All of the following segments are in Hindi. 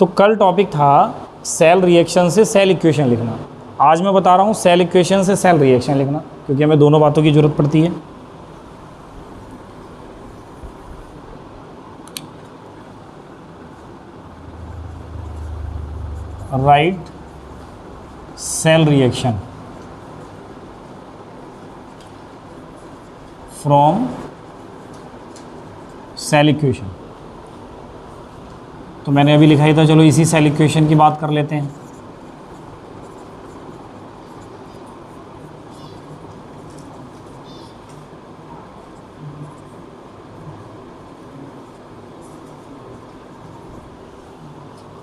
तो कल टॉपिक था सेल रिएक्शन से सेल इक्वेशन लिखना। आज मैं बता रहा हूँ सेल इक्वेशन से सेल रिएक्शन लिखना, क्योंकि हमें दोनों बातों की ज़रूरत पड़ती है। Write cell reaction from cell equation. तो मैंने अभी लिखा ही था, चलो इसी सेल इक्वेशन की बात कर लेते हैं।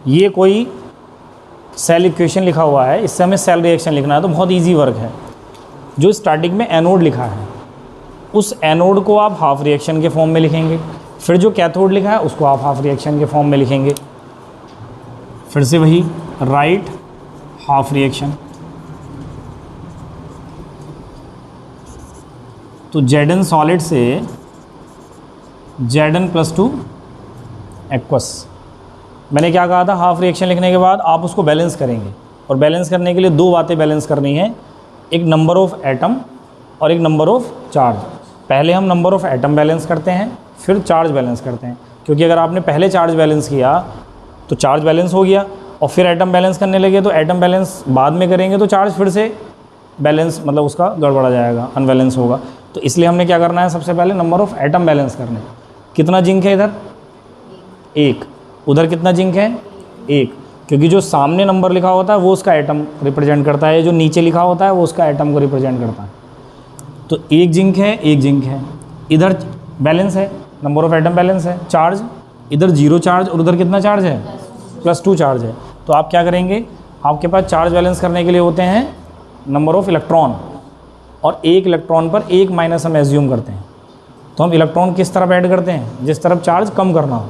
ये कोई सेल इक्वेशन लिखा हुआ है, इससे हमें सेल रिएक्शन लिखना है, तो बहुत इजी वर्क है। जो स्टार्टिंग में एनोड लिखा है उस एनोड को आप हाफ रिएक्शन के फॉर्म में लिखेंगे, फिर जो कैथोड लिखा है उसको आप हाफ रिएक्शन के फॉर्म में लिखेंगे। फिर से वही राइट हाफ रिएक्शन। तो Zn सॉलिड से Zn+2 एक्वस। मैंने क्या कहा था, हाफ रिएक्शन लिखने के बाद आप उसको बैलेंस करेंगे, और बैलेंस करने के लिए दो बातें बैलेंस करनी है, एक नंबर ऑफ़ एटम और एक नंबर ऑफ़ चार्ज। पहले हम नंबर ऑफ़ एटम बैलेंस करते हैं, फिर चार्ज बैलेंस करते हैं, क्योंकि अगर आपने पहले चार्ज बैलेंस किया तो चार्ज बैलेंस हो गया, और फिर एटम बैलेंस करने लगे तो एटम बैलेंस बाद में करेंगे तो चार्ज फिर से बैलेंस, मतलब उसका गड़बड़ा जाएगा, अनबैलेंस होगा। तो इसलिए हमने क्या करना है, सबसे पहले नंबर ऑफ़ एटम बैलेंस करने। कितना जिंक है इधर, एक, उधर कितना जिंक है, एक, क्योंकि जो सामने नंबर लिखा होता है वो उसका एटम रिप्रेजेंट करता है, जो नीचे लिखा होता है वो उसका एटम को रिप्रेजेंट करता है। तो एक जिंक है, एक जिंक है, इधर बैलेंस है, नंबर ऑफ़ एटम बैलेंस है, चार्ज इधर 0 चार्ज और उधर कितना चार्ज है, +2 चार्ज है। तो आप क्या करेंगे, आपके पास चार्ज बैलेंस करने के लिए होते हैं नंबर ऑफ़ इलेक्ट्रॉन, और एक इलेक्ट्रॉन पर एक माइनस हम एज्यूम करते हैं। तो हम इलेक्ट्रॉन किस तरफ ऐड करते हैं, जिस तरफ चार्ज कम करना हो।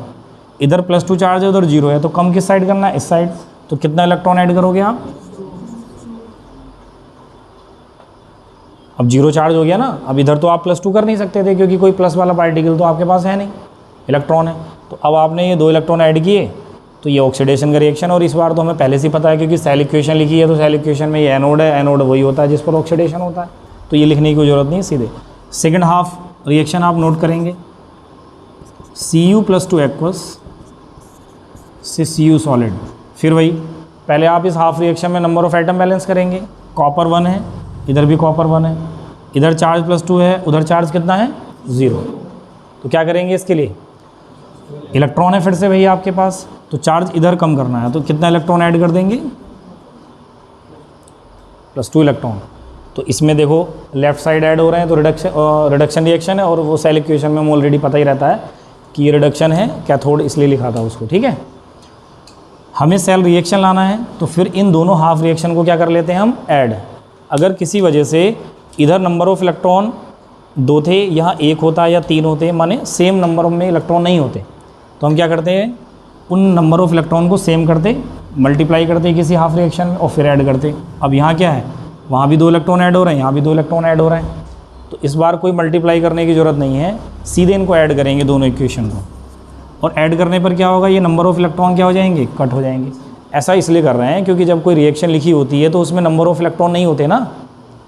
इधर +2 चार्ज है, उधर 0 है, तो कम किस साइड करना है, इस साइड। तो कितना इलेक्ट्रॉन ऐड करोगे आप, अब 0 चार्ज हो गया ना। अब इधर तो आप +2 कर नहीं सकते थे, क्योंकि कोई प्लस वाला पार्टिकल तो आपके पास है नहीं, इलेक्ट्रॉन है। तो अब आपने ये 2 इलेक्ट्रॉन ऐड किए, तो ये ऑक्सीडेशन का रिएक्शन। और इस बार तो हमें पहले से ही पता है, क्योंकि सेल इक्वेशन लिखी है, तो सेल इक्वेशन में ये एनोड है, एनोड वही होता है जिस पर ऑक्सीडेशन होता है, तो ये लिखने की कोई ज़रूरत नहीं है। सीधे सेकेंड हाफ रिएक्शन आप नोट करेंगे, Cu+2 एक्वस से Cu सॉलिड। फिर वही, पहले आप इस हाफ रिएक्शन में नंबर ऑफ़ एटम बैलेंस करेंगे। कॉपर 1 है, इधर भी कॉपर 1 है, इधर चार्ज +2 है, उधर चार्ज कितना है, 0। तो क्या करेंगे, इसके लिए इलेक्ट्रॉन है फिर से भैया आपके पास, तो चार्ज इधर कम करना है, तो कितना इलेक्ट्रॉन ऐड कर देंगे, +2 इलेक्ट्रॉन। तो इसमें देखो लेफ्ट साइड ऐड हो रहे हैं, तो रिडक्शन रिएक्शन है, और वो सेल इक्वेशन में ऑलरेडी पता ही रहता है कि ये रिडक्शन है, कैथोड इसलिए लिखा था उसको, ठीक है। हमें सेल रिएक्शन लाना है, तो फिर इन दोनों हाफ रिएक्शन को क्या कर लेते हैं हम, ऐड। अगर किसी वजह से इधर नंबर ऑफ़ इलेक्ट्रॉन 2 थे, यहाँ 1 होता या 3 होते, माने सेम नंबर में इलेक्ट्रॉन नहीं होते, तो हम क्या करते हैं, उन नंबर ऑफ़ इलेक्ट्रॉन को सेम करते, मल्टीप्लाई करते किसी हाफ रिएक्शन में, और फिर ऐड करते। अब यहाँ क्या है, वहाँ भी 2 इलेक्ट्रॉन ऐड हो रहे हैं, यहाँ भी 2 इलेक्ट्रॉन ऐड हो रहे हैं, तो इस बार कोई मल्टीप्लाई करने की ज़रूरत नहीं है, सीधे इनको ऐड करेंगे दोनों इक्वेशन को। और ऐड करने पर क्या होगा, ये नंबर ऑफ़ इलेक्ट्रॉन क्या हो जाएंगे, कट हो जाएंगे। ऐसा इसलिए कर रहे हैं क्योंकि जब कोई रिएक्शन लिखी होती है तो उसमें नंबर ऑफ़ इलेक्ट्रॉन नहीं होते ना,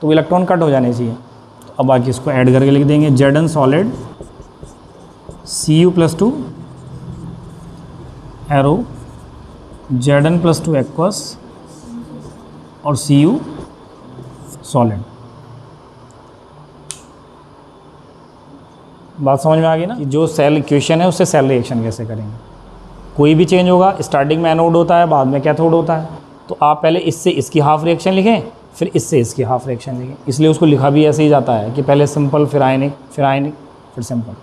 तो वो इलेक्ट्रॉन कट हो जाने चाहिए। तो अब बाकी इसको ऐड करके लिख देंगे, Zn solid Cu+2 arrow Zn+2 aqueous और Cu सॉलिड। बात समझ में आ गई ना, कि जो सेल इक्वेशन है उससे सेल रिएक्शन कैसे करेंगे। कोई भी चेंज होगा, स्टार्टिंग में एनोड होता है, बाद में कैथोड होता है, तो आप पहले इससे इसकी हाफ रिएक्शन लिखें, फिर इससे इसकी हाफ रिएक्शन लिखें। इसलिए उसको लिखा भी ऐसे ही जाता है कि पहले सिंपल, फिर आयनिक, फिर आयनिक, फिर सिंपल,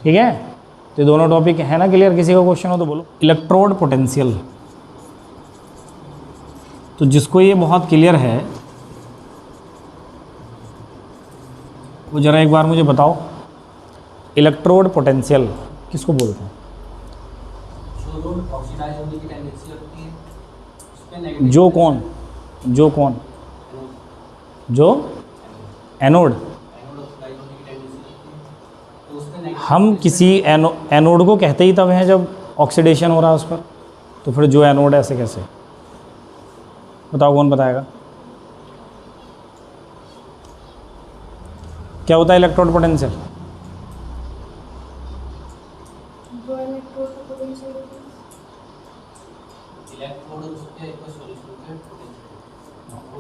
ठीक है। तो ये दोनों टॉपिक है ना क्लियर, किसी का क्वेश्चन हो तो बोलो। इलेक्ट्रोड पोटेंशियल, तो जिसको ये बहुत क्लियर है वो ज़रा एक बार मुझे बताओ, इलेक्ट्रोड पोटेंशियल किसको बोलते हैं। जो कौन, जो एनोड। हम किसी एनोड को कहते ही तब हैं जब ऑक्सीडेशन हो रहा है उस पर, तो फिर जो एनोड है ऐसे कैसे? बताओ कौन बताएगा? क्या होता है इलेक्ट्रोड पोटेंशियल?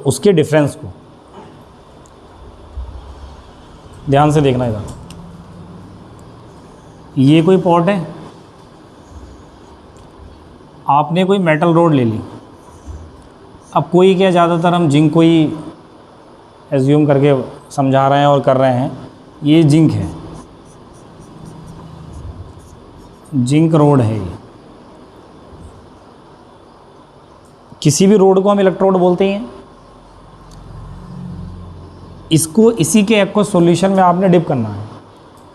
उसके डिफरेंस को ध्यान से देखना इधर। ये कोई पॉट है, आपने कोई मेटल रोड ले ली। अब कोई क्या, ज़्यादातर हम जिंक को ही एज्यूम करके समझा रहे हैं और कर रहे हैं। ये जिंक है, जिंक रोड है ये। किसी भी रोड को हम इलेक्ट्रोड बोलते हैं। इसको इसी के एक्वस सॉल्यूशन में आपने डिप करना है।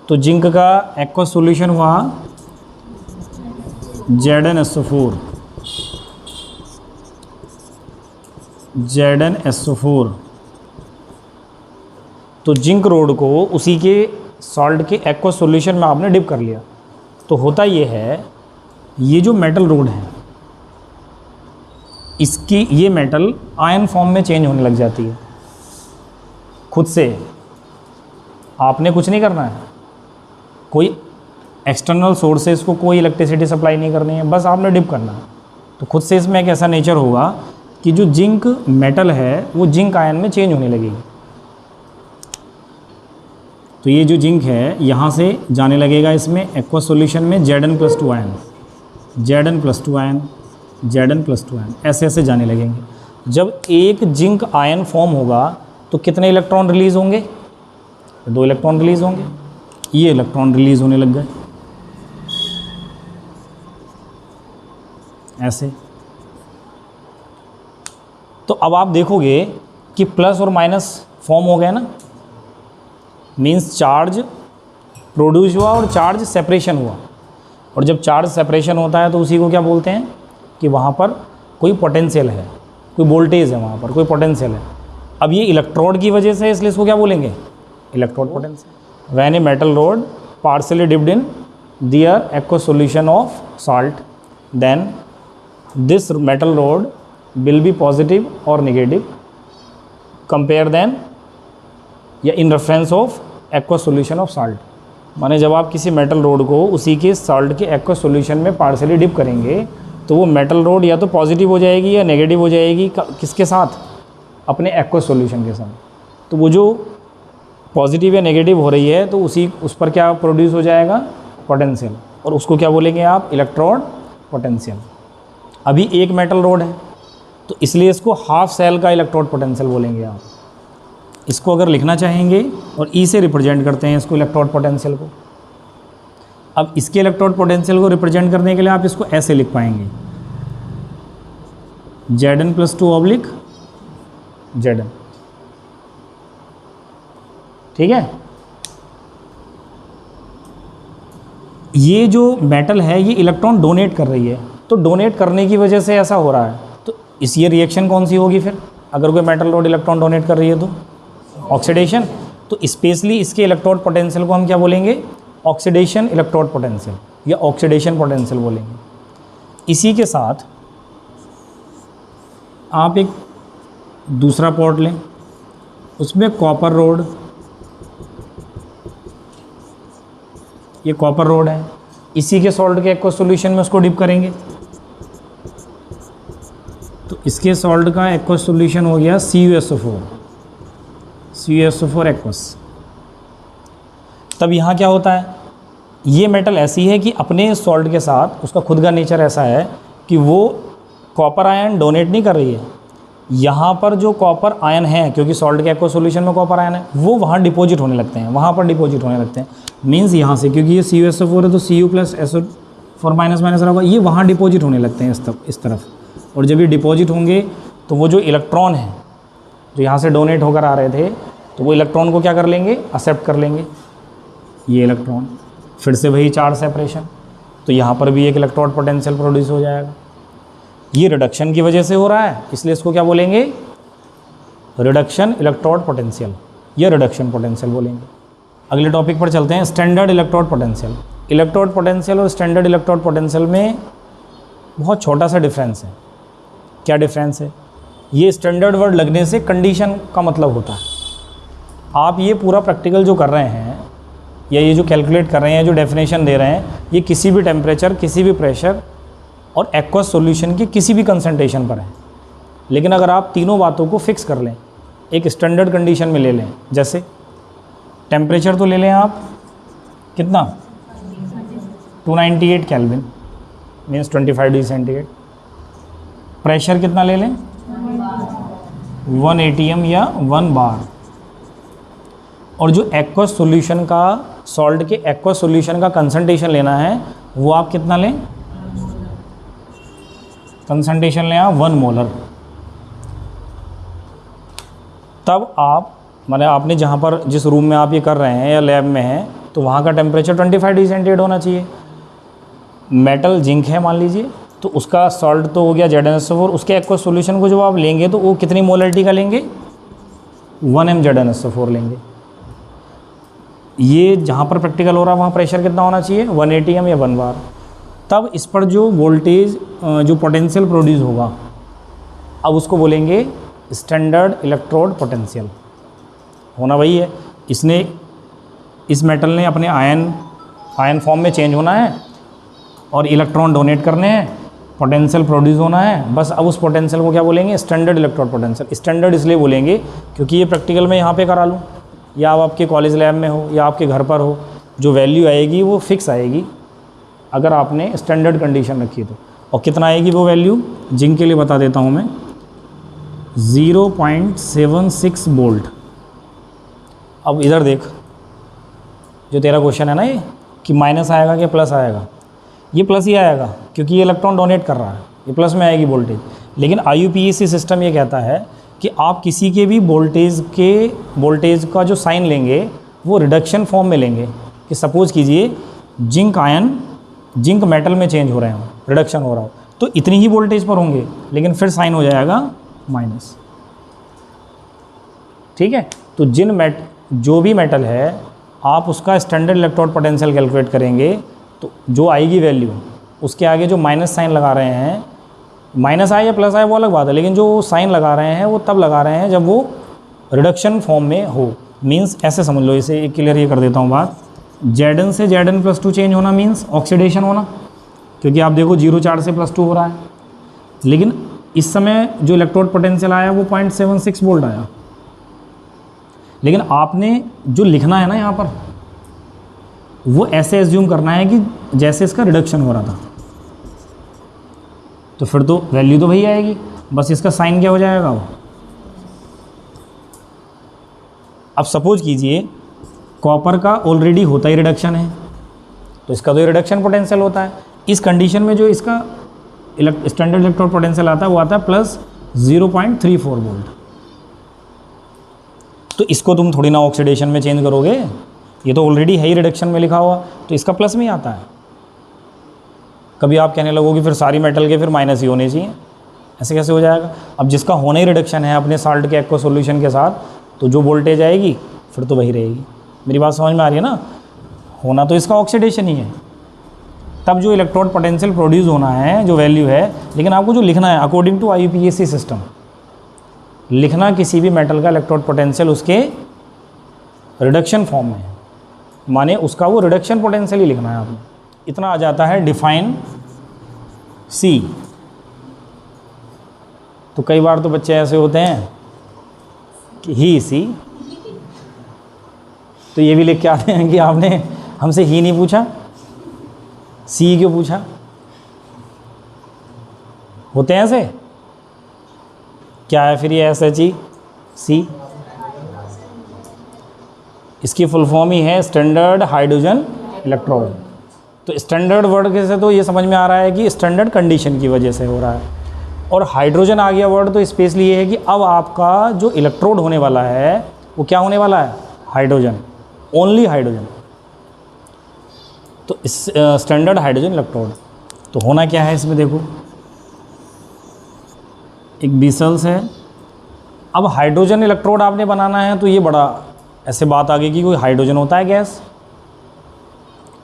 तो जिंक का एक्वस सॉल्यूशन हुआ ZnSO4, ZnSO4। तो जिंक रोड को उसी के सॉल्ट के एक्वस सॉल्यूशन में आपने डिप कर लिया। तो होता ये है, ये जो मेटल रोड है इसकी ये मेटल आयन फॉर्म में चेंज होने लग जाती है खुद से। आपने कुछ नहीं करना है, कोई एक्सटर्नल सोर्सेज को कोई इलेक्ट्रिसिटी सप्लाई नहीं करनी है, बस आपने डिप करना है। तो खुद से इसमें एक ऐसा नेचर होगा कि जो जिंक मेटल है वो जिंक आयन में चेंज होने लगेगी। तो ये जो जिंक है यहाँ से जाने लगेगा इसमें एक्वस सॉल्यूशन में Zn+2 ion, Zn+2 ion, Zn+2 ion, ऐसे ऐसे जाने लगेंगे। जब एक जिंक आयन फॉर्म होगा तो कितने इलेक्ट्रॉन रिलीज़ होंगे? 2 इलेक्ट्रॉन रिलीज़ होंगे। ये इलेक्ट्रॉन रिलीज़ होने लग गए ऐसे। तो अब आप देखोगे कि प्लस और माइनस फॉर्म हो गया ना, मीन्स चार्ज प्रोड्यूस हुआ और चार्ज सेपरेशन हुआ। और जब चार्ज सेपरेशन होता है तो उसी को क्या बोलते हैं कि वहाँ पर कोई पोटेंशियल है, कोई वोल्टेज है, वहाँ पर कोई पोटेंशियल है। अब ये इलेक्ट्रोड की वजह से, इसलिए इसको क्या बोलेंगे? Electrode potential. When a metal rod partially dipped in their aqueous solution of salt, then this metal rod will be positive और नेगेटिव कंपेयर देन या in reference of aqueous solution of salt. माने जब आप किसी मेटल रोड को उसी के सॉल्ट के एक्वस सॉल्यूशन में पार्शियली डिप करेंगे तो वो मेटल रोड या तो पॉजिटिव हो जाएगी या नेगेटिव हो जाएगी। किसके साथ? अपने एक्वस सॉल्यूशन के साथ। तो वो जो पॉजिटिव या नेगेटिव हो रही है तो उस पर क्या प्रोड्यूस हो जाएगा? पोटेंशियल। और उसको क्या बोलेंगे आप? Electrode potential. अभी एक मेटल रोड है तो इसलिए इसको हाफ सेल का इलेक्ट्रोड पोटेंशियल बोलेंगे आप। इसको अगर लिखना चाहेंगे और ई से रिप्रेजेंट करते हैं इसको, इलेक्ट्रोड पोटेंशियल को। अब इसके इलेक्ट्रोड पोटेंशियल को रिप्रेजेंट करने के लिए आप इसको ऐसे लिख पाएंगे, Zn+2 Zn। ठीक है। ये जो मेटल है ये इलेक्ट्रॉन डोनेट कर रही है, तो डोनेट करने की वजह से ऐसा हो रहा है। तो इस ये रिएक्शन कौन सी होगी फिर? अगर कोई मेटल रोड इलेक्ट्रॉन डोनेट कर रही है तो ऑक्सीडेशन। तो स्पेशली इसके इलेक्ट्रोड पोटेंशियल को हम क्या बोलेंगे? ऑक्सीडेशन इलेक्ट्रोड पोटेंशियल या ऑक्सीडेशन पोटेंशियल बोलेंगे। इसी के साथ आप एक दूसरा पॉट लें, उसमें कॉपर रोड, ये कॉपर रोड है, इसी के सॉल्ट के एक्वस सॉल्यूशन में उसको डिप करेंगे तो इसके सॉल्ट का एक्वस सॉल्यूशन हो गया CuSO4 एक्वस। तब यहाँ क्या होता है? ये मेटल ऐसी है कि अपने सॉल्ट के साथ उसका खुद का नेचर ऐसा है कि वो कॉपर आयन डोनेट नहीं कर रही है। यहाँ पर जो कॉपर आयन है, क्योंकि सॉल्ट के एक्वस सॉल्यूशन में कॉपर आयन है, वो वहाँ डिपॉजिट होने लगते हैं, वहाँ पर डिपॉजिट होने लगते हैं। मीन्स यहाँ से, क्योंकि ये CuSO4 है तो Cu+SO4 माइनस होगा, ये वहाँ डिपॉजिट होने लगते हैं इस तरफ। और जब ये डिपॉजिट होंगे तो वो जो इलेक्ट्रॉन है जो यहाँ से डोनेट होकर आ रहे थे, तो वो इलेक्ट्रॉन को क्या कर लेंगे? एक्सेप्ट कर लेंगे। ये इलेक्ट्रॉन फिर से वही चार्ज सेपरेशन, तो यहाँ पर भी एक इलेक्ट्रोड पोटेंशियल प्रोड्यूस हो जाएगा। ये रिडक्शन की वजह से हो रहा है, इसलिए इसको क्या बोलेंगे? रिडक्शन इलेक्ट्रोड पोटेंशियल या रिडक्शन पोटेंशियल बोलेंगे। अगले टॉपिक पर चलते हैं, standard electrode potential. Electrode potential और स्टैंडर्ड इलेक्ट्रोड पोटेंशियल में बहुत छोटा सा डिफरेंस है। क्या डिफरेंस है? ये स्टैंडर्ड वर्ड लगने से कंडीशन का मतलब होता है। आप ये पूरा प्रैक्टिकल जो कर रहे हैं या ये जो कैलकुलेट कर रहे हैं, जो डेफिनेशन दे रहे हैं, ये किसी भी टेम्परेचर, किसी भी प्रेशर और एक्वस सॉल्यूशन की किसी भी कंसंट्रेशन पर है। लेकिन अगर आप तीनों बातों को फिक्स कर लें, एक स्टैंडर्ड कंडीशन में ले लें, जैसे टेम्परेचर तो ले लें आप कितना 298 kelvin means 25 degree centigrade. Pressure कितना ले लें 1 atm या 1 बार। और जो एक्वस सॉल्यूशन का, सॉल्ट के एक्वस सॉल्यूशन का कंसंट्रेशन लेना है वो आप कितना लें, कंसंट्रेशन लें आप 1 मोलर। तब आप माने आपने जहाँ पर जिस रूम में आप ये कर रहे हैं या लैब में हैं तो वहाँ का टेम्परेचर 25 डिग्री सेंटीग्रेड होना चाहिए। मेटल जिंक है मान लीजिए, तो उसका सॉल्ट तो हो गया ZnSO4, उसके एक्वस सॉल्यूशन को जब आप लेंगे तो वो कितनी मोलरिटी का लेंगे 1 m ZnSO4 लेंगे। ये जहाँ पर प्रैक्टिकल हो रहा है वहाँ प्रेशर कितना होना चाहिए 1 atm या 1 बार। तब इस पर जो वोल्टेज जो पोटेंशियल प्रोड्यूस होगा, अब उसको बोलेंगे स्टैंडर्ड इलेक्ट्रोड पोटेंशियल। होना वही है, इसने इस मेटल ने अपने आयन फॉर्म में चेंज होना है और इलेक्ट्रॉन डोनेट करने हैं, पोटेंशियल प्रोड्यूस होना है। बस अब उस पोटेंशियल को क्या बोलेंगे स्टैंडर्ड इलेक्ट्रोड पोटेंशियल। स्टैंडर्ड इसलिए बोलेंगे क्योंकि ये प्रैक्टिकल में यहाँ पे करा लूँ या आप आपके कॉलेज लैब में हो या आपके घर पर हो, जो वैल्यू आएगी वो फिक्स आएगी अगर आपने स्टैंडर्ड कंडीशन रखी तो। और कितना आएगी वो वैल्यू, जिंक के लिए बता देता हूँ मैं, 0.76 वोल्ट। अब इधर देख, जो तेरा क्वेश्चन है ना ये कि माइनस आएगा कि प्लस आएगा, ये प्लस ही आएगा क्योंकि ये इलेक्ट्रॉन डोनेट कर रहा है, ये प्लस में आएगी वोल्टेज। लेकिन IUPAC सिस्टम ये कहता है कि आप किसी के भी वोल्टेज का जो साइन लेंगे वो रिडक्शन फॉर्म में लेंगे। कि सपोज़ कीजिए जिंक मेटल में चेंज हो रहे हो, रिडक्शन हो रहा हो, तो इतनी ही वोल्टेज पर होंगे लेकिन फिर साइन हो जाएगा माइनस। ठीक है, तो जो भी मेटल है आप उसका स्टैंडर्ड इलेक्ट्रोड पोटेंशियल कैलकुलेट करेंगे तो जो आएगी वैल्यू, उसके आगे जो माइनस साइन लगा रहे हैं, माइनस आए या प्लस आए वो अलग बात है, लेकिन जो साइन लगा रहे हैं वो तब लगा रहे हैं जब वो रिडक्शन फॉर्म में हो। मींस ऐसे समझ लो, इसे एक क्लियर ये कर देता हूँ बात, Zn से Zn+2 चेंज होना मींस ऑक्सीडेशन होना, क्योंकि आप देखो 0.4 से +2 हो रहा है। लेकिन इस समय जो इलेक्ट्रोड पोटेंशियल आया वो 0.76 वोल्ट आया। लेकिन आपने जो लिखना है ना यहाँ पर, वो ऐसे एज्यूम करना है कि जैसे इसका रिडक्शन हो रहा था, तो फिर तो वैल्यू तो वही आएगी, बस इसका साइन क्या हो जाएगा वो। अब सपोज कीजिए कॉपर का ऑलरेडी होता ही रिडक्शन है, तो इसका तो रिडक्शन पोटेंशियल होता है। इस कंडीशन में जो इसका स्टैंडर्ड इलेक्ट्रोड पोटेंशियल आता है वो आता है +0.34 वोल्ट। तो इसको तुम थोड़ी ना ऑक्सीडेशन में चेंज करोगे, ये तो ऑलरेडी है ही रिडक्शन में लिखा हुआ, तो इसका प्लस में ही आता है। कभी आप कहने लगोगे फिर सारी मेटल के फिर माइनस ही होने चाहिए, ऐसे कैसे हो जाएगा। अब जिसका होना ही रिडक्शन है अपने साल्ट के एक्वा सॉल्यूशन के साथ, तो जो वोल्टेज आएगी फिर तो वही रहेगी। मेरी बात समझ में आ रही है ना, होना तो इसका ऑक्सीडेशन ही है। तब जो इलेक्ट्रोड पोटेंशियल प्रोड्यूस होना है, जो वैल्यू है, लेकिन आपको जो लिखना है अकॉर्डिंग टू IUPAC सिस्टम, लिखना किसी भी मेटल का इलेक्ट्रोड पोटेंशियल उसके रिडक्शन फॉर्म में, माने उसका वो रिडक्शन पोटेंशियल ही लिखना है आपने। इतना आ जाता है डिफाइन C। तो कई बार तो बच्चे ऐसे होते हैं कि ही C, तो ये भी लिख के आते हैं कि आपने हमसे ही नहीं पूछा, C क्यों पूछा। होते हैं ऐसे, क्या है फिर ये SHEC, इसकी फुल फॉर्म ही है स्टैंडर्ड हाइड्रोजन इलेक्ट्रोड। तो स्टैंडर्ड वर्ड के से तो ये समझ में आ रहा है कि स्टैंडर्ड कंडीशन की वजह से हो रहा है। और हाइड्रोजन आ गया वर्ड तो स्पेशली ये है कि अब आपका जो इलेक्ट्रोड होने वाला है वो क्या होने वाला है, हाइड्रोजन, ओनली हाइड्रोजन। तो इस स्टैंडर्ड हाइड्रोजन इलेक्ट्रोड तो होना क्या है इसमें, देखो एक बीसल्स है। अब हाइड्रोजन इलेक्ट्रोड आपने बनाना है तो ये बड़ा ऐसे बात आ गई कि कोई हाइड्रोजन होता है गैस,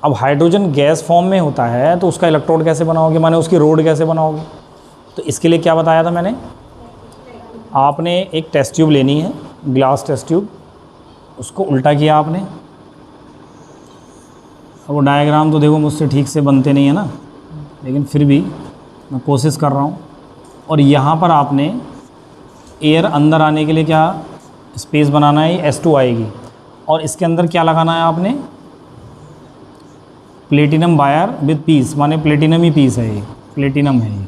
अब हाइड्रोजन गैस फॉर्म में होता है तो उसका इलेक्ट्रोड कैसे बनाओगे, माने उसकी रोड कैसे बनाओगे? तो इसके लिए क्या बताया था मैंने, आपने एक टेस्ट ट्यूब लेनी है, ग्लास टेस्ट ट्यूब, उसको उल्टा किया आपने। अब वो डायग्राम तो देखो मुझसे ठीक से बनते नहीं है ना, लेकिन फिर भी मैं कोशिश कर रहा हूँ। और यहाँ पर आपने एयर अंदर आने के लिए क्या स्पेस बनाना है, S2 आएगी, और इसके अंदर क्या लगाना है आपने, प्लेटिनम वायर विद पीस, माने प्लेटिनम ही पीस है, ये प्लेटिनम है ये।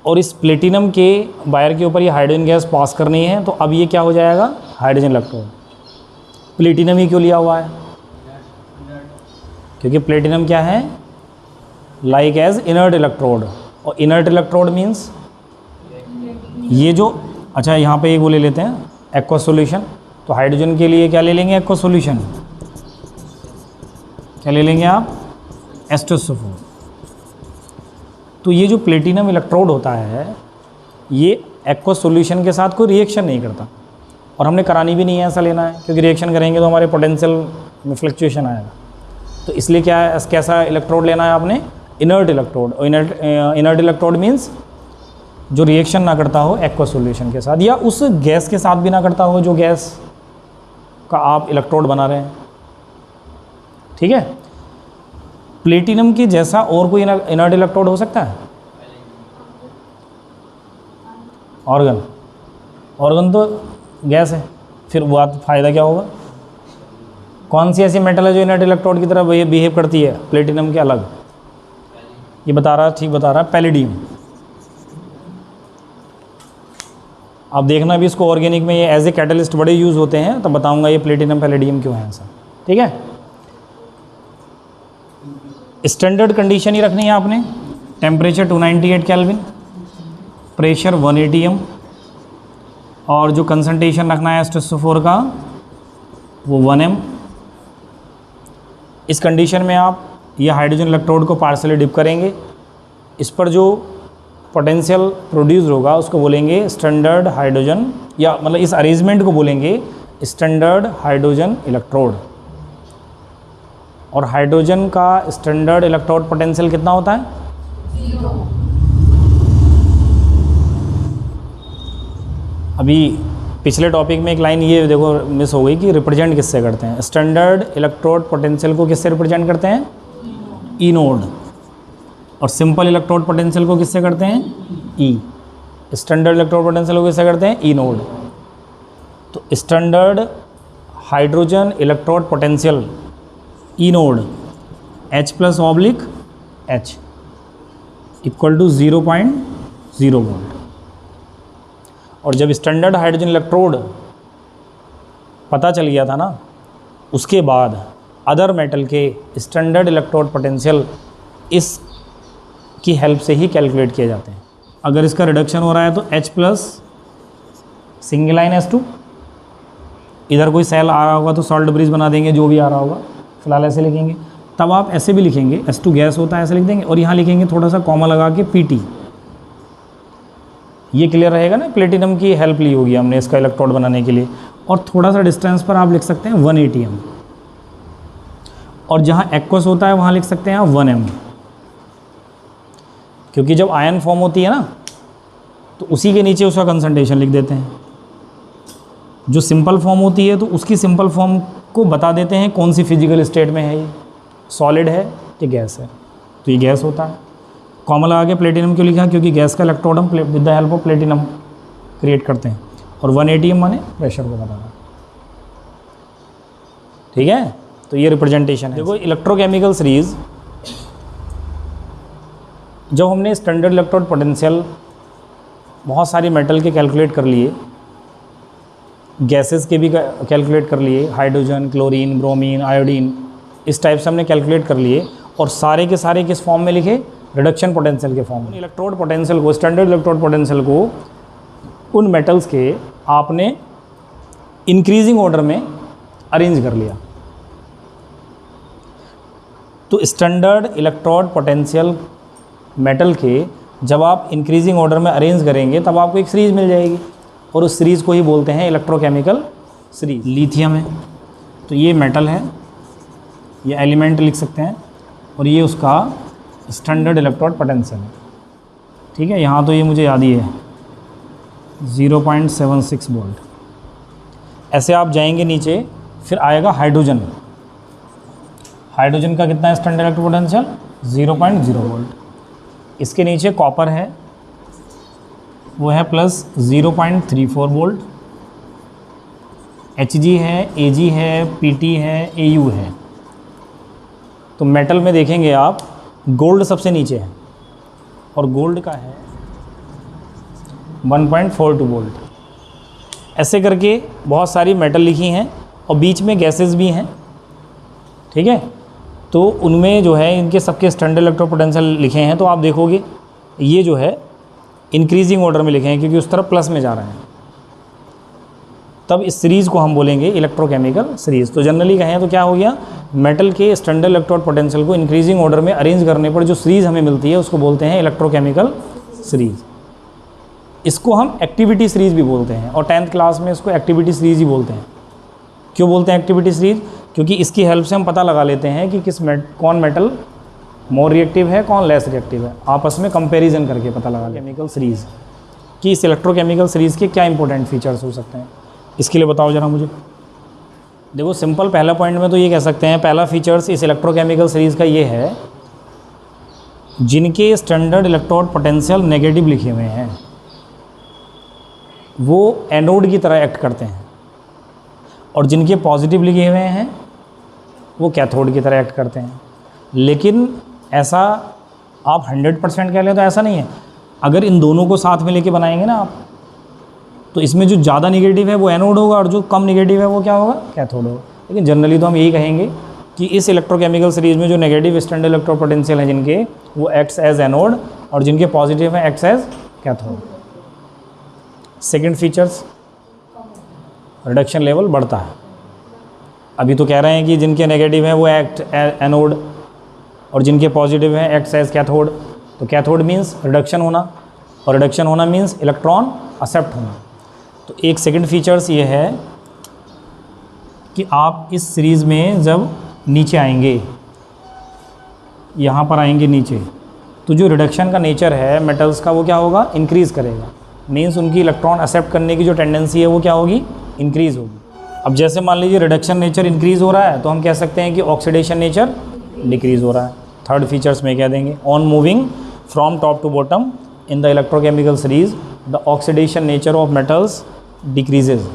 और इस प्लेटिनम के वायर के ऊपर ये हाइड्रोजन गैस पास करनी है, तो अब ये क्या हो जाएगा, हाइड्रोजन इलेक्ट्रोड। प्लेटिनम ही क्यों लिया हुआ है, क्योंकि प्लेटिनम क्या है, लाइक एज इनर्ट इलेक्ट्रोड। और इनर्ट इलेक्ट्रोड मीन्स ये जो, अच्छा यहाँ पे एक वो ले लेते हैं एक्वस सॉल्यूशन। तो हाइड्रोजन के लिए क्या ले लेंगे, एक्वस सॉल्यूशन। क्या ले लेंगे आप, H2SO4। तो ये जो प्लेटिनम इलेक्ट्रोड होता है ये एक्वस सॉल्यूशन के साथ कोई रिएक्शन नहीं करता, और हमने करानी भी नहीं है, ऐसा लेना है, क्योंकि रिएक्शन करेंगे तो हमारे पोटेंशियल में फ्लक्चुएशन आएगा। तो इसलिए क्या है, कैसा इलेक्ट्रोड लेना है आपने, इनर्ट इलेक्ट्रोड। और इनर्ट इलेक्ट्रोड मीन्स जो रिएक्शन ना करता हो एक्वस सॉल्यूशन के साथ, या उस गैस के साथ भी ना करता हो जो गैस का आप इलेक्ट्रोड बना रहे हैं। ठीक है, प्लेटिनम की जैसा और कोई इनर्ट इलेक्ट्रोड हो सकता है, ऑर्गन, ऑर्गन तो गैस है, फिर बात फ़ायदा क्या होगा। कौन सी ऐसी मेटल है जो इनर्ट इलेक्ट्रोड की तरह बिहेव करती है प्लेटिनम के अलग, ये बता रहा, ठीक बता रहा, पैलेडियम। आप देखना भी इसको ऑर्गेनिक में ये एज ए कैटलिस्ट बड़े यूज़ होते हैं, तो बताऊंगा ये प्लेटिनम पैलेडियम क्यों है ऐसा। ठीक है, स्टैंडर्ड कंडीशन ही रखनी है आपने, टेम्परेचर 298 केल्विन, प्रेशर 1 atm, और जो कंसंट्रेशन रखना है H2SO4 का वो 1 m। इस कंडीशन में आप ये हाइड्रोजन इलेक्ट्रोड को पार्सली डिप करेंगे, इस पर जो पोटेंशियल प्रोड्यूस होगा उसको बोलेंगे स्टैंडर्ड हाइड्रोजन, या मतलब इस अरेंजमेंट को बोलेंगे स्टैंडर्ड हाइड्रोजन इलेक्ट्रोड। और हाइड्रोजन का स्टैंडर्ड इलेक्ट्रोड पोटेंशियल कितना होता है, 0। अभी पिछले टॉपिक में एक लाइन ये देखो मिस हो गई कि रिप्रेजेंट किससे करते हैं, स्टैंडर्ड इलेक्ट्रोड पोटेंशियल को किससे रिप्रेजेंट करते हैं, ई नोड। और सिंपल इलेक्ट्रोड पोटेंशियल को किससे करते हैं, ई। स्टैंडर्ड इलेक्ट्रोड पोटेंशियल को किससे करते हैं, ई नोड। तो standard hydrogen electrode potential E naught H+/H equal to 0.0 volt. और जब स्टैंडर्ड हाइड्रोजन इलेक्ट्रोड पता चल गया था ना, उसके बाद अदर मेटल के स्टैंडर्ड इलेक्ट्रोड पोटेंशियल इस की हेल्प से ही कैलकुलेट किए जाते हैं। अगर इसका रिडक्शन हो रहा है तो H+ सिंगल लाइन S2, इधर कोई सेल आ रहा होगा तो सॉल्ट ब्रिज बना देंगे, जो भी आ रहा होगा, फिलहाल ऐसे लिखेंगे। तब आप ऐसे भी लिखेंगे, S2 गैस होता है ऐसे लिख देंगे, और यहाँ लिखेंगे थोड़ा सा कॉमा लगा के PT। ये क्लियर रहेगा ना, प्लेटिनम की हेल्प ली होगी हमने इसका इलेक्ट्रोड बनाने के लिए। और थोड़ा सा डिस्टेंस पर आप लिख सकते हैं 1 atm, और जहाँ एक्वस होता है वहाँ लिख सकते हैं आप 1 m, क्योंकि जब आयन फॉर्म होती है ना तो उसी के नीचे उसका कंसंट्रेशन लिख देते हैं। जो सिंपल फॉर्म होती है तो उसकी सिंपल फॉर्म को बता देते हैं कौन सी फिजिकल स्टेट में है, ये सॉलिड है कि गैस है, तो ये गैस होता है। कॉमा लगा के प्लेटिनम क्यों लिखा, क्योंकि गैस का इलेक्ट्रोड हम with the help of platinum create करते हैं, और 1 atm माने प्रेशर को बताना। ठीक है, तो ये रिप्रेजेंटेशन है। देखो इलेक्ट्रोकेमिकल सीरीज, जब हमने स्टैंडर्ड इलेक्ट्रोड पोटेंशियल बहुत सारी मेटल के कैलकुलेट कर लिए, गैसेस के भी कैलकुलेट कर लिए, हाइड्रोजन, क्लोरीन, ब्रोमीन, आयोडीन, इस टाइप से हमने कैलकुलेट कर लिए, और सारे के सारे किस फॉर्म में लिखे, रिडक्शन पोटेंशियल के फॉर्म में। इलेक्ट्रोड पोटेंशियल को, स्टैंडर्ड इलेक्ट्रोड पोटेंशियल को उन मेटल्स के आपने इंक्रीजिंग ऑर्डर में अरेंज कर लिया। तो स्टैंडर्ड इलेक्ट्रोड पोटेंशियल मेटल के जब आप इंक्रीजिंग ऑर्डर में अरेंज करेंगे तब आपको एक सीरीज़ मिल जाएगी, और उस सीरीज़ को ही बोलते हैं इलेक्ट्रोकेमिकल सीरीज। लिथियम है, तो ये मेटल है, ये एलिमेंट लिख सकते हैं, और ये उसका स्टैंडर्ड इलेक्ट्रोड पोटेंशियल है। ठीक है, यहाँ तो ये मुझे याद ही है 0.76 वोल्ट। ऐसे आप जाएंगे नीचे, फिर आएगा हाइड्रोजन। हाइड्रोजन का कितना है स्टैंडर्ड इलेक्ट्रोड पोटेंशियल? 0.0 वोल्ट। इसके नीचे कॉपर है, वो है प्लस 0.34 वोल्ट। Hg है, Ag है, Pt है, Au है। तो मेटल में देखेंगे आप, गोल्ड सबसे नीचे है, और गोल्ड का है 1.42 वोल्ट। ऐसे करके बहुत सारी मेटल लिखी हैं, और बीच में गैसेस भी हैं। ठीक है, तो उनमें जो है इनके सबके स्टैंडर्ड इलेक्ट्रोड पोटेंशियल लिखे हैं। तो आप देखोगे ये जो है इंक्रीजिंग ऑर्डर में लिखे हैं, क्योंकि उस तरफ प्लस में जा रहे हैं। तब इस सीरीज़ को हम बोलेंगे इलेक्ट्रोकेमिकल सीरीज़। तो जनरली कहें तो क्या हो गया, मेटल के स्टैंडर्ड इलेक्ट्रोड पोटेंशियल को इंक्रीजिंग ऑर्डर में अरेंज करने पर जो सीरीज़ हमें मिलती है उसको बोलते हैं इलेक्ट्रोकेमिकल सीरीज़। इसको हम एक्टिविटी सीरीज़ भी बोलते हैं, और 10th क्लास में इसको एक्टिविटी सीरीज़ ही बोलते हैं। क्यों बोलते हैं एक्टिविटी सीरीज़? क्योंकि इसकी हेल्प से हम पता लगा लेते हैं कि कौन मेटल मोर रिएक्टिव है, कौन लेस रिएक्टिव है, आपस में कंपैरिजन करके पता लगा केमिकल सीरीज़ कि इस इलेक्ट्रोकेमिकल सीरीज़ के क्या इंपॉर्टेंट फीचर्स हो सकते हैं। इसके लिए बताओ जरा मुझे। देखो सिंपल पहला पॉइंट में तो ये कह सकते हैं, पहला फीचर्स इस इलेक्ट्रोकेमिकल सीरीज़ का ये है, जिनके स्टैंडर्ड इलेक्ट्रोड पोटेंशियल नेगेटिव लिखे हुए हैं वो एनोड की तरह एक्ट करते हैं, और जिनके पॉजिटिव लिखे हुए हैं वो कैथोड की तरह एक्ट करते हैं। लेकिन ऐसा आप 100% कह लें तो ऐसा नहीं है। अगर इन दोनों को साथ में लेके बनाएंगे ना आप, तो इसमें जो ज़्यादा निगेटिव है वो एनोड होगा, और जो कम निगेटिव है वो क्या होगा, कैथोड होगा। लेकिन जनरली तो हम यही कहेंगे कि इस इलेक्ट्रोकेमिकल सीरीज़ में जो नेगेटिव स्टैंडर्ड इलेक्ट्रोड पोटेंशियल है जिनके, वो एक्ट्स एज एनोड, और जिनके पॉजिटिव है acts as cathode. Second features, reduction level बढ़ता है। अभी तो कह रहे हैं कि जिनके नेगेटिव है वो एक्ट एनोड, और जिनके पॉजिटिव है एक्ट्स एज कैथोड। तो कैथोड मीन्स रिडक्शन होना, और रिडक्शन होना मीन्स इलेक्ट्रॉन एक्सेप्ट होना। तो एक सेकंड फीचर्स ये है कि आप इस सीरीज़ में जब नीचे आएंगे, यहाँ पर आएंगे नीचे, तो जो रिडक्शन का नेचर है मेटल्स का वो क्या होगा, इंक्रीज़ करेगा। मीन्स उनकी इलेक्ट्रॉन एक्सेप्ट करने की जो टेंडेंसी है वो क्या होगी, इंक्रीज़ होगी। अब जैसे मान लीजिए रिडक्शन नेचर इंक्रीज़ हो रहा है, तो हम कह सकते हैं कि ऑक्सीडेशन नेचर डिक्रीज़ हो रहा है। थर्ड फीचर्स में कह देंगे, on moving from top to bottom in the electrochemical series the oxidation nature of metals decreases.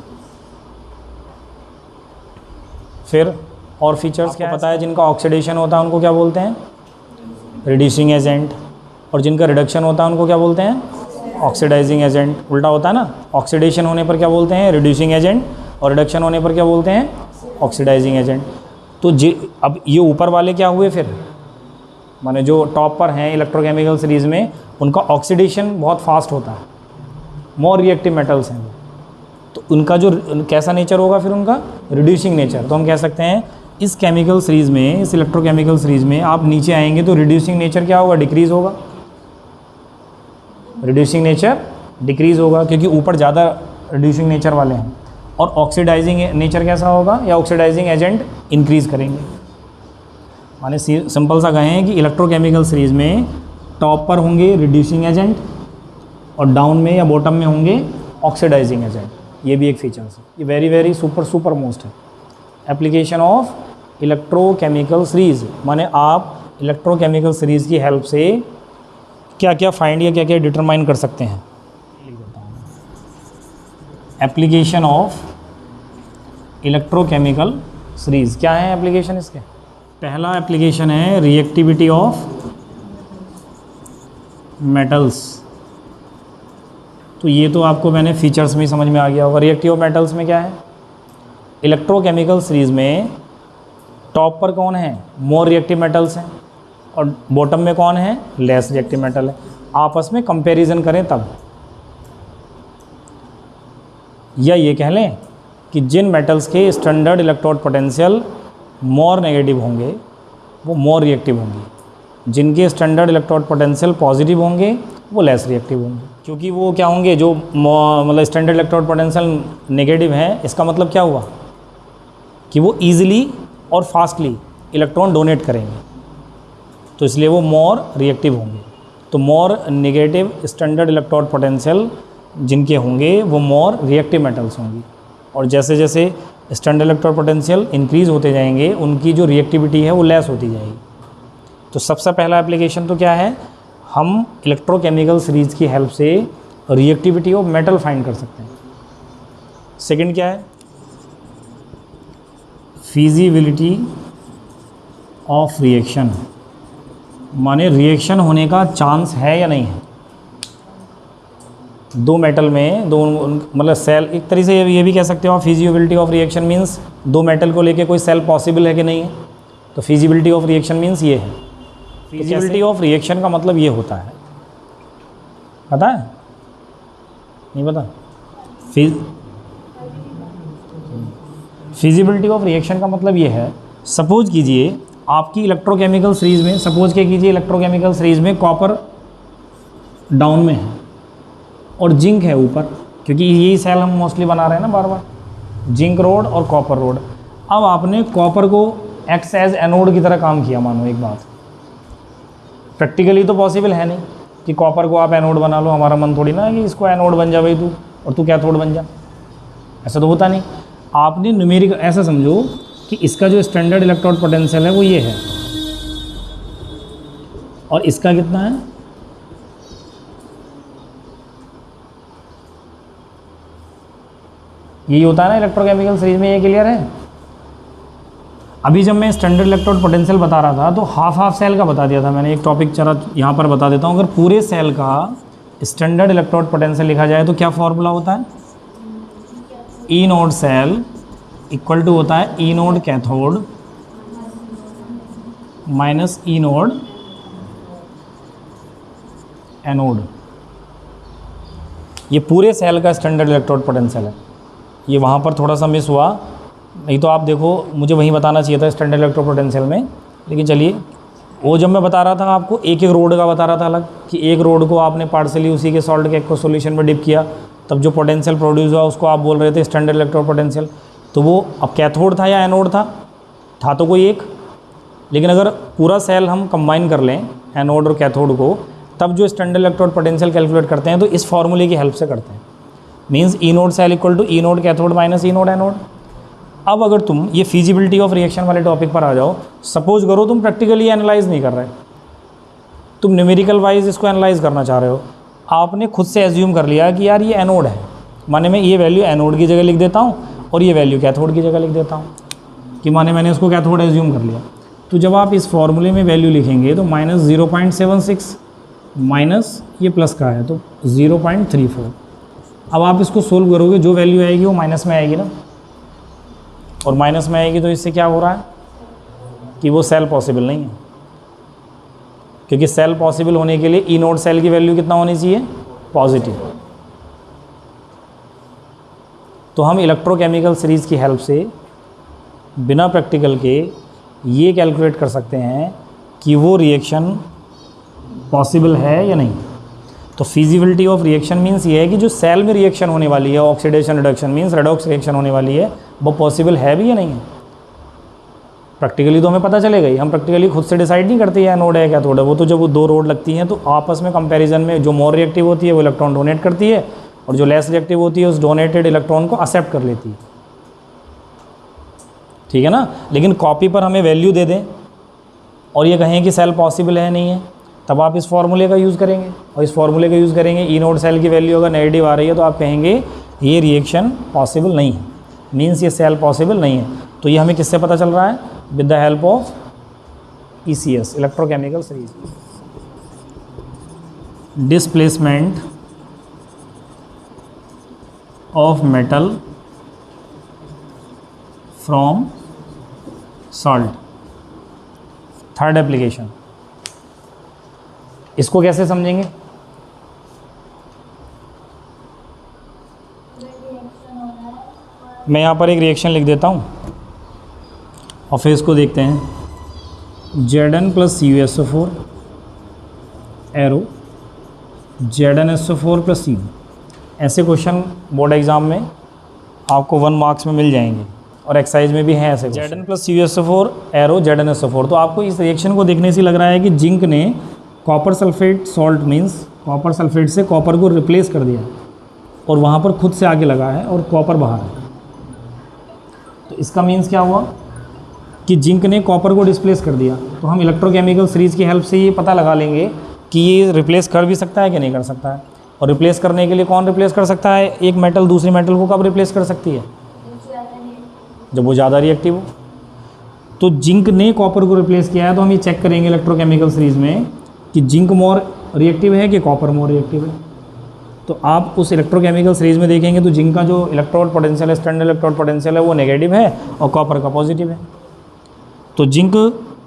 फिर और फीचर्स क्या पता है, जिनका ऑक्सीडेशन होता है उनको क्या बोलते हैं, रिड्यूसिंग एजेंट, और जिनका रिडक्शन होता है उनको क्या बोलते हैं, ऑक्सीडाइजिंग एजेंट। उल्टा होता है ना, ऑक्सीडेशन होने पर क्या बोलते हैं, रिड्यूसिंग एजेंट, और रिडक्शन होने पर क्या बोलते हैं, ऑक्सीडाइजिंग एजेंट। तो अब ये ऊपर वाले क्या हुए फिर, माने जो टॉप पर हैं इलेक्ट्रोकेमिकल सीरीज़ में, उनका ऑक्सीडेशन बहुत फास्ट होता है, मोर रिएक्टिव मेटल्स हैं, तो उनका जो कैसा नेचर होगा फिर उनका, रिड्यूसिंग नेचर। तो हम कह सकते हैं इस केमिकल सीरीज़ में, इस इलेक्ट्रोकेमिकल सीरीज़ में आप नीचे आएंगे तो रिड्यूसिंग नेचर क्या होगा, डिक्रीज़ होगा। रिड्यूसिंग नेचर डिक्रीज़ होगा क्योंकि ऊपर ज़्यादा रिड्यूसिंग नेचर वाले हैं, और ऑक्सीडाइजिंग नेचर कैसा होगा, या ऑक्सीडाइजिंग एजेंट इंक्रीज़ करेंगे। माने सिंपल सा कहें कि इलेक्ट्रोकेमिकल सीरीज़ में टॉप पर होंगे रिड्यूसिंग एजेंट, और डाउन में या बॉटम में होंगे ऑक्सीडाइजिंग एजेंट। ये भी एक फीचर्स है, ये वेरी वेरी सुपर मोस्ट है। एप्लीकेशन ऑफ इलेक्ट्रोकेमिकल सीरीज़, माने आप इलेक्ट्रोकेमिकल सीरीज़ की हेल्प से क्या क्या फाइंड या क्या क्या डिटरमाइन कर सकते हैं। एप्लीकेशन ऑफ इलेक्ट्रोकेमिकल सीरीज़, क्या है एप्लीकेशन इसके। पहला एप्लीकेशन है रिएक्टिविटी ऑफ मेटल्स। तो ये तो आपको मैंने फीचर्स में समझ में आ गया होगा। रिएक्टिव ऑफ मेटल्स में क्या है, इलेक्ट्रोकेमिकल सीरीज़ में टॉप पर कौन है, मोर रिएक्टिव मेटल्स हैं, और बॉटम में कौन है, लेस रिएक्टिव मेटल है। आपस में कंपैरिजन करें तब, या ये कह लें कि जिन मेटल्स के standard electrode potential more negative होंगे वो मोर रिएक्टिव होंगे, जिनके स्टैंडर्ड इलेक्ट्रोड पोटेंशियल पॉजिटिव होंगे वो लेस रिएक्टिव होंगे। क्योंकि वो क्या होंगे, जो मतलब स्टैंडर्ड इलेक्ट्रोड पोटेंशियल नेगेटिव है, इसका मतलब क्या हुआ कि वो ईजिली और फास्टली इलेक्ट्रॉन डोनेट करेंगे, तो इसलिए वो मोर रिएक्टिव होंगे। तो more negative standard electrode potential जिनके होंगे वो मोर रिएक्टिव मेटल्स होंगी। और जैसे जैसे स्टैंडर्ड इलेक्ट्रोड पोटेंशियल इंक्रीज़ होते जाएंगे उनकी जो रिएक्टिविटी है वो लेस होती जाएगी। तो सबसे पहला एप्लीकेशन तो क्या है, हम इलेक्ट्रोकेमिकल सीरीज की हेल्प से रिएक्टिविटी ऑफ मेटल फाइंड कर सकते हैं। सेकंड क्या है, फिजिबिलिटी ऑफ रिएक्शन, माने रिएक्शन होने का चांस है या नहीं है। दो मेटल में दो मतलब सेल, एक तरीके से ये भी कह सकते हो आप, फिजिबिलिटी ऑफ रिएक्शन मीन्स दो मेटल को लेके कोई सेल पॉसिबल है कि नहीं है। तो फिजिबिलिटी ऑफ रिएक्शन मीन्स ये है। फिजिबिलिटी ऑफ रिएक्शन का मतलब ये होता है, पता है नहीं पता? फिजिबिलिटी ऑफ रिएक्शन का मतलब ये है, सपोज कीजिए आपकी इलेक्ट्रोकेमिकल सीरीज में, सपोज के कीजिए इलेक्ट्रोकेमिकल सीरीज में कॉपर डाउन में है और जिंक है ऊपर, क्योंकि यही सेल हम मोस्टली बना रहे हैं ना बार बार, जिंक रोड और कॉपर रोड। अब आपने कॉपर को एक्स एज एनोड की तरह काम किया, मानो एक बात, प्रैक्टिकली तो पॉसिबल है नहीं कि कॉपर को आप एनोड बना लो, हमारा मन थोड़ी ना है कि इसको एनोड बन जा भाई तू और तू कैथोड बन जा, ऐसा तो होता नहीं। आपने न्यूमेरिक ऐसा समझो कि इसका जो स्टैंडर्ड इलेक्ट्रोड पोटेंशियल है वो ये है और इसका कितना है, यही होता है ना इलेक्ट्रोकेमिकल सीरीज में, ये क्लियर है। अभी जब मैं स्टैंडर्ड इलेक्ट्रोड पोटेंशियल बता रहा था तो हाफ सेल का बता दिया था मैंने, एक टॉपिक चला यहाँ पर बता देता हूँ। अगर पूरे सेल का स्टैंडर्ड इलेक्ट्रोड पोटेंशियल लिखा जाए तो क्या फॉर्मूला होता है, E naught cell equal to होता है E naught cathode minus E naught anode. ये पूरे सेल का स्टैंडर्ड इलेक्ट्रोड पोटेंशियल है। ये वहाँ पर थोड़ा सा मिस हुआ, नहीं तो आप देखो मुझे वहीं बताना चाहिए था स्टैंडर्ड इलेक्ट्रोड पोटेंशियल में। लेकिन चलिए, वो जब मैं बता रहा था आपको एक एक रोड का बता रहा था अलग, कि एक रोड को आपने पार्सली उसी के सॉल्ट के एक्वस सॉल्यूशन में डिप किया, तब जो पोटेंशियल प्रोड्यूस हुआ उसको आप बोल रहे थे स्टैंडर्ड इलेक्ट्रोड पोटेंशियल। तो वो अब कैथोड था या एनोड था तो कोई एक, लेकिन अगर पूरा सेल हम कंबाइन कर लें एनोड और कैथोड को, तब जो स्टैंडर्ड इलेक्ट्रोड पोटेंशियल कैलकुलेट करते हैं तो इस फॉर्मूले की हेल्प से करते हैं। Means E naught cell equal to E naught cathode minus E naught anode. अब अगर तुम ये फिजिबिलिटी ऑफ रिएक्शन वाले टॉपिक पर आ जाओ, सपोज करो तुम प्रैक्टिकली एनालाइज नहीं कर रहे, तुम न्यूमेरिकल वाइज इसको एनालाइज करना चाह रहे हो, आपने खुद से एज्यूम कर लिया कि यार ये एनोड है, माने मैं ये वैल्यू एनोड की जगह लिख देता हूँ और ये वैल्यू कैथोड की जगह लिख देता हूँ, कि माने मैंने इसको कैथोड एज्यूम कर लिया। तो जब आप इस फॉर्मूले में वैल्यू लिखेंगे तो माइनस 0.76 माइनस ये प्लस का है तो 0.34। अब आप इसको सोल्व करोगे, जो वैल्यू आएगी वो माइनस में आएगी ना, और माइनस में आएगी तो इससे क्या हो रहा है कि वो सेल पॉसिबल नहीं है, क्योंकि सेल पॉसिबल होने के लिए ई नोड सेल की वैल्यू कितना होनी चाहिए, पॉजिटिव। तो हम इलेक्ट्रोकेमिकल सीरीज़ की हेल्प से बिना प्रैक्टिकल के ये कैलकुलेट कर सकते हैं कि वो रिएक्शन पॉसिबल है या नहीं। तो फिजिबिलिटी ऑफ रिएक्शन मीन्स ये है कि जो सेल में रिएक्शन होने वाली है, oxidation reduction means redox reaction होने वाली है, वो पॉसिबल है भी या नहीं है। प्रैक्टिकली तो हमें पता चलेगा ही, हम प्रैक्टिकली खुद से डिसाइड नहीं करते हैं नोड है क्या थोड़ा, वो तो जब वो दो रोड लगती हैं तो आपस में कंपैरिजन में जो मोर रिएक्टिव होती है वो इलेक्ट्रॉन डोनेट करती है और जो लेस रिएक्टिव होती है उस डोनेटेड इलेक्ट्रॉन को एक्सेप्ट कर लेती है, ठीक है ना। लेकिन कॉपी पर हमें वैल्यू दे दें और ये कहें कि सेल पॉसिबल है नहीं है, तब आप इस फॉर्मूले का यूज़ करेंगे, और इस फॉर्मूले का यूज़ करेंगे ई नोड सेल की वैल्यू अगर नेगेटिव आ रही है तो आप कहेंगे ये रिएक्शन पॉसिबल नहीं है, मीन्स ये सेल पॉसिबल नहीं है। तो ये हमें किससे पता चल रहा है, with the help of ECS electrochemical series. Displacement of metal from salt, third application. इसको कैसे समझेंगे, मैं यहाँ पर एक रिएक्शन लिख देता हूँ और फिर इसको देखते हैं। Zn plus CuSO4 arrow ZnSO4 plus Cu। ऐसे क्वेश्चन बोर्ड एग्ज़ाम में आपको 1 मार्क्स में मिल जाएंगे। और एक्साइज में भी है ऐसे Zn plus CuSO4 arrow ZnSO4। तो आपको इस रिएक्शन को देखने से लग रहा है कि जिंक ने copper sulphate salt means copper sulphate से कॉपर को रिप्लेस कर दिया और वहाँ पर खुद से आगे लगा है और कॉपर बाहर है। तो इसका मीन्स क्या हुआ कि जिंक ने कॉपर को डिस्प्लेस कर दिया। तो हम इलेक्ट्रोकेमिकल सीरीज़ की हेल्प से ये पता लगा लेंगे कि ये रिप्लेस कर भी सकता है कि नहीं कर सकता है। और रिप्लेस करने के लिए कौन रिप्लेस कर सकता है? एक मेटल दूसरी मेटल को कब रिप्लेस कर सकती है? जब वो ज़्यादा रिएक्टिव हो। तो जिंक ने कॉपर को रिप्लेस किया है, तो हम ये चेक करेंगे इलेक्ट्रोकेमिकल सीरीज़ में कि जिंक मोर रिएक्टिव है कि कॉपर मोर रिएक्टिव है। तो आप उस इलेक्ट्रोकेमिकल सीरीज़ में देखेंगे तो जिंक का जो इलेक्ट्रोड पोटेंशियल है, स्टैंडर्ड इलेक्ट्रोड पोटेंशियल है, वो नेगेटिव है और कॉपर का पॉजिटिव है। तो जिंक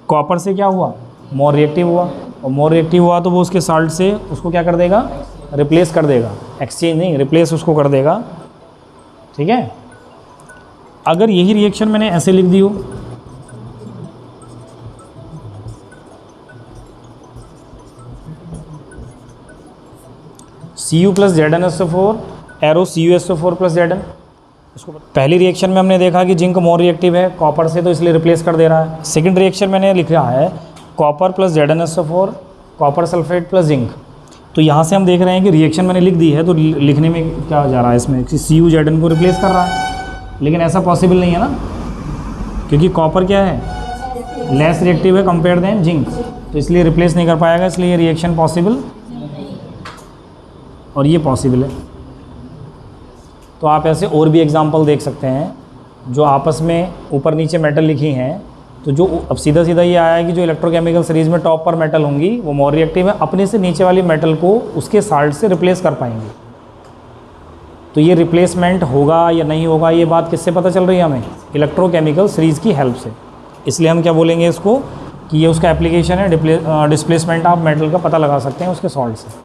कॉपर से क्या हुआ? मोर रिएक्टिव हुआ, और मोर रिएक्टिव हुआ तो वो उसके साल्ट से उसको क्या कर देगा? रिप्लेस कर देगा। एक्सचेंज नहीं, रिप्लेस उसको कर देगा। ठीक है। अगर यही रिएक्शन मैंने ऐसे लिख दी हो, Cu plus ZnSO4 arrow CuSO4 plus Zn। इसको पहली रिएक्शन में हमने देखा कि जिंक मोर रिएक्टिव है कॉपर से, तो इसलिए रिप्लेस कर दे रहा है। सेकंड रिएक्शन मैंने लिखा है copper plus ZnSO4 copper sulphate plus zinc. तो यहाँ से हम देख रहे हैं कि रिएक्शन मैंने लिख दी है, तो लिखने में क्या जा रहा है इसमें कि Cu Zn को रिप्लेस कर रहा है, लेकिन ऐसा पॉसिबल नहीं है ना, क्योंकि कॉपर क्या है? लेस रिएक्टिव है कंपेयर देन जिंक, तो इसलिए रिप्लेस नहीं कर पाएगा, इसलिए रिएक्शन पॉसिबल और ये पॉसिबल है। तो आप ऐसे और भी एग्जांपल देख सकते हैं जो आपस में ऊपर नीचे मेटल लिखी हैं। तो जो अब सीधा सीधा ये आया है कि जो इलेक्ट्रोकेमिकल सीरीज़ में टॉप पर मेटल होंगी वो मोर रिएक्टिव है, अपने से नीचे वाली मेटल को उसके साल्ट से रिप्लेस कर पाएंगे। तो ये रिप्लेसमेंट होगा या नहीं होगा, ये बात किससे पता चल रही है हमें? इलेक्ट्रोकेमिकल सीरीज़ की हेल्प से। इसलिए हम क्या बोलेंगे इसको कि ये उसका एप्लीकेशन है, डिस्प्लेसमेंट ऑफ मेटल का पता लगा सकते हैं उसके सॉल्ट से।